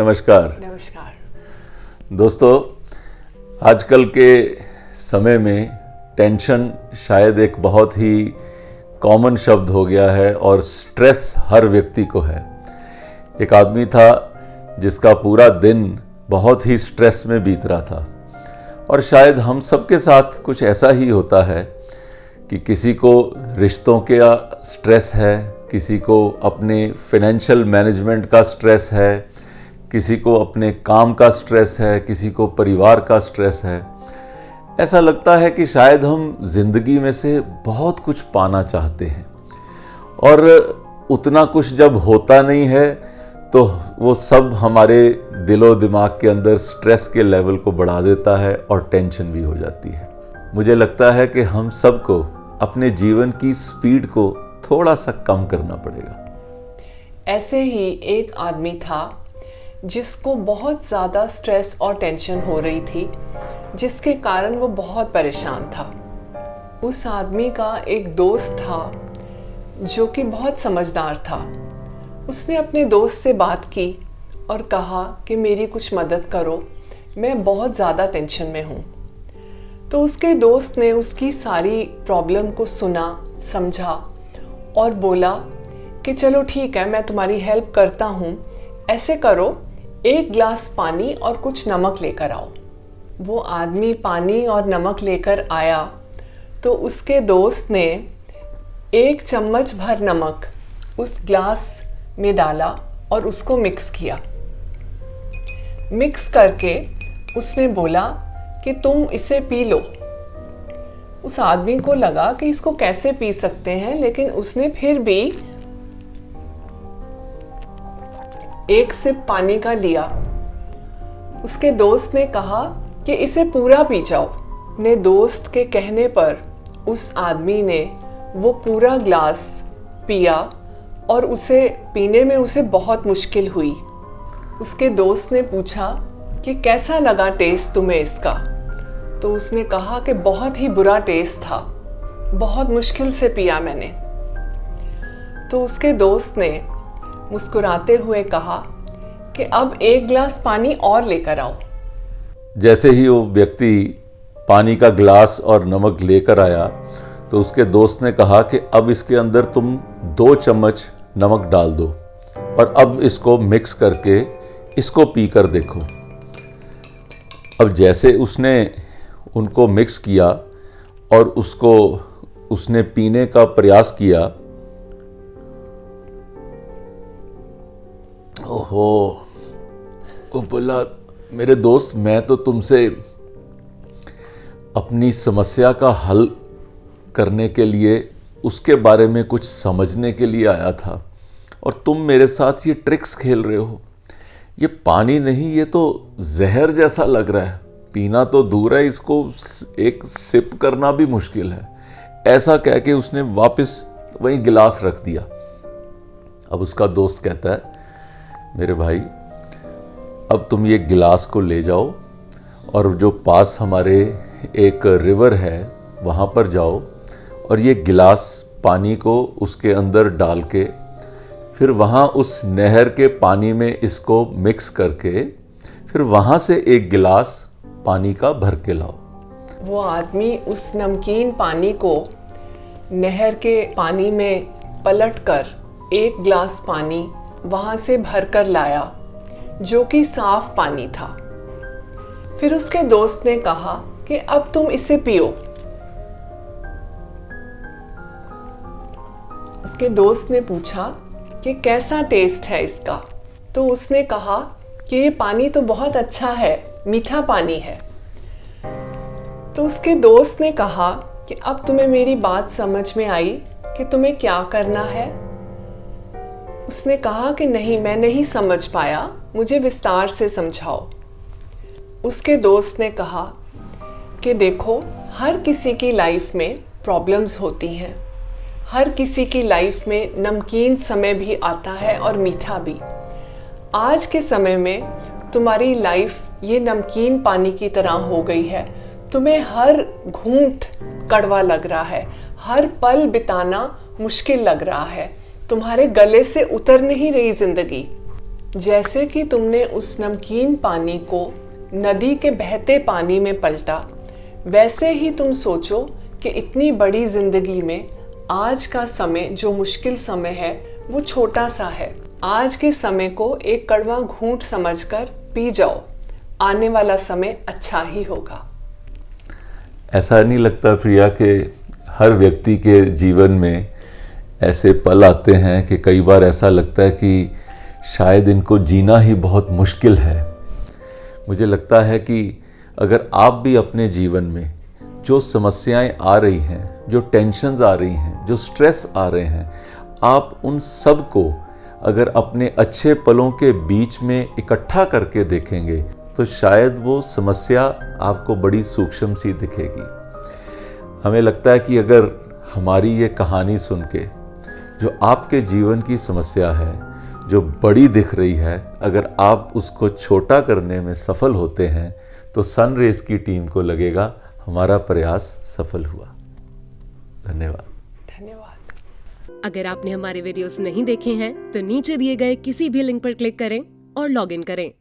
नमस्कार। नमस्कार दोस्तों, आजकल के समय में टेंशन शायद एक बहुत ही कॉमन शब्द हो गया है और स्ट्रेस हर व्यक्ति को है। एक आदमी था जिसका पूरा दिन बहुत ही स्ट्रेस में बीत रहा था और शायद हम सबके साथ कुछ ऐसा ही होता है कि किसी को रिश्तों का स्ट्रेस है, किसी को अपने फाइनेंशियल मैनेजमेंट का स्ट्रेस है, किसी को अपने काम का स्ट्रेस है, किसी को परिवार का स्ट्रेस है। ऐसा लगता है कि शायद हम जिंदगी में से बहुत कुछ पाना चाहते हैं और उतना कुछ जब होता नहीं है तो वो सब हमारे दिलो दिमाग के अंदर स्ट्रेस के लेवल को बढ़ा देता है और टेंशन भी हो जाती है। मुझे लगता है कि हम सबको अपने जीवन की स्पीड को थोड़ा सा कम करना पड़ेगा। ऐसे ही एक आदमी था जिसको बहुत ज़्यादा स्ट्रेस और टेंशन हो रही थी, जिसके कारण वो बहुत परेशान था। उस आदमी का एक दोस्त था जो कि बहुत समझदार था। उसने अपने दोस्त से बात की और कहा कि मेरी कुछ मदद करो, मैं बहुत ज़्यादा टेंशन में हूँ। तो उसके दोस्त ने उसकी सारी प्रॉब्लम को सुना, समझा और बोला कि चलो ठीक है, मैं तुम्हारी हेल्प करता हूँ। ऐसे करो, एक गिलास पानी और कुछ नमक लेकर आओ। वो आदमी पानी और नमक लेकर आया तो उसके दोस्त ने 1 चम्मच भर नमक उस ग्लास में डाला और उसको मिक्स किया। मिक्स करके उसने बोला कि तुम इसे पी लो। उस आदमी को लगा कि इसको कैसे पी सकते हैं, लेकिन उसने फिर भी एक सिप पानी का लिया। उसके दोस्त ने कहा कि इसे पूरा पी जाओ। अपने दोस्त के कहने पर उस आदमी ने वो पूरा ग्लास पिया और उसे पीने में उसे बहुत मुश्किल हुई। उसके दोस्त ने पूछा कि कैसा लगा टेस्ट तुम्हें इसका? तो उसने कहा कि बहुत ही बुरा टेस्ट था, बहुत मुश्किल से पिया मैंने। तो उसके दोस्त ने मुस्कुराते हुए कहा कि अब 1 गिलास पानी और लेकर आओ। जैसे ही वो व्यक्ति पानी का ग्लास और नमक लेकर आया तो उसके दोस्त ने कहा कि अब इसके अंदर तुम 2 चम्मच नमक डाल दो और अब इसको मिक्स करके इसको पी कर देखो। अब जैसे उसने उनको मिक्स किया और उसको उसने पीने का प्रयास किया, ओहो, वो बोला, मेरे दोस्त, मैं तो तुमसे अपनी समस्या का हल करने के लिए, उसके बारे में कुछ समझने के लिए आया था और तुम मेरे साथ ये ट्रिक्स खेल रहे हो। ये पानी नहीं, ये तो जहर जैसा लग रहा है। पीना तो दूर है, इसको एक सिप करना भी मुश्किल है। ऐसा कह के उसने वापस वही गिलास रख दिया। अब उसका दोस्त कहता है, मेरे भाई, अब तुम ये गिलास को ले जाओ और जो पास हमारे एक रिवर है वहाँ पर जाओ और ये गिलास पानी को उसके अंदर डाल के फिर वहाँ उस नहर के पानी में इसको मिक्स करके फिर वहाँ से 1 गिलास पानी का भर के लाओ। वो आदमी उस नमकीन पानी को नहर के पानी में पलटकर 1 गिलास पानी वहाँ से भर कर लाया, जो कि साफ पानी था। फिर उसके दोस्त ने कहा कि अब तुम इसे पियो। उसके दोस्त ने पूछा कि कैसा टेस्ट है इसका? तो उसने कहा कि ये पानी तो बहुत अच्छा है, मीठा पानी है। तो उसके दोस्त ने कहा कि अब तुम्हें मेरी बात समझ में आई कि तुम्हें क्या करना है? उसने कहा कि नहीं, मैं नहीं समझ पाया, मुझे विस्तार से समझाओ। उसके दोस्त ने कहा कि देखो, हर किसी की लाइफ में प्रॉब्लम्स होती हैं, हर किसी की लाइफ में नमकीन समय भी आता है और मीठा भी। आज के समय में तुम्हारी लाइफ ये नमकीन पानी की तरह हो गई है। तुम्हें हर घूंट कड़वा लग रहा है, हर पल बिताना मुश्किल लग रहा है, तुम्हारे गले से उतर नहीं रही जिंदगी। जैसे कि तुमने उस नमकीन पानी को नदी के बहते पानी में पलटा, वैसे ही तुम सोचो कि इतनी बड़ी जिंदगी में आज का समय जो मुश्किल समय है वो छोटा सा है। आज के समय को एक कड़वा घूंट समझकर पी जाओ, आने वाला समय अच्छा ही होगा। ऐसा नहीं लगता प्रिया कि हर व्यक्ति के जीवन में ऐसे पल आते हैं कि कई बार ऐसा लगता है कि शायद इनको जीना ही बहुत मुश्किल है। मुझे लगता है कि अगर आप भी अपने जीवन में जो समस्याएं आ रही हैं, जो टेंशन्स आ रही हैं, जो स्ट्रेस आ रहे हैं, आप उन सब को अगर अपने अच्छे पलों के बीच में इकट्ठा करके देखेंगे तो शायद वो समस्या आपको बड़ी सूक्ष्म सी दिखेगी। हमें लगता है कि अगर हमारी ये कहानी सुन के जो आपके जीवन की समस्या है, जो बड़ी दिख रही है, अगर आप उसको छोटा करने में सफल होते हैं तो सनरेज की टीम को लगेगा हमारा प्रयास सफल हुआ। धन्यवाद। धन्यवाद। अगर आपने हमारे वीडियोस नहीं देखे हैं तो नीचे दिए गए किसी भी लिंक पर क्लिक करें और लॉग इन करें।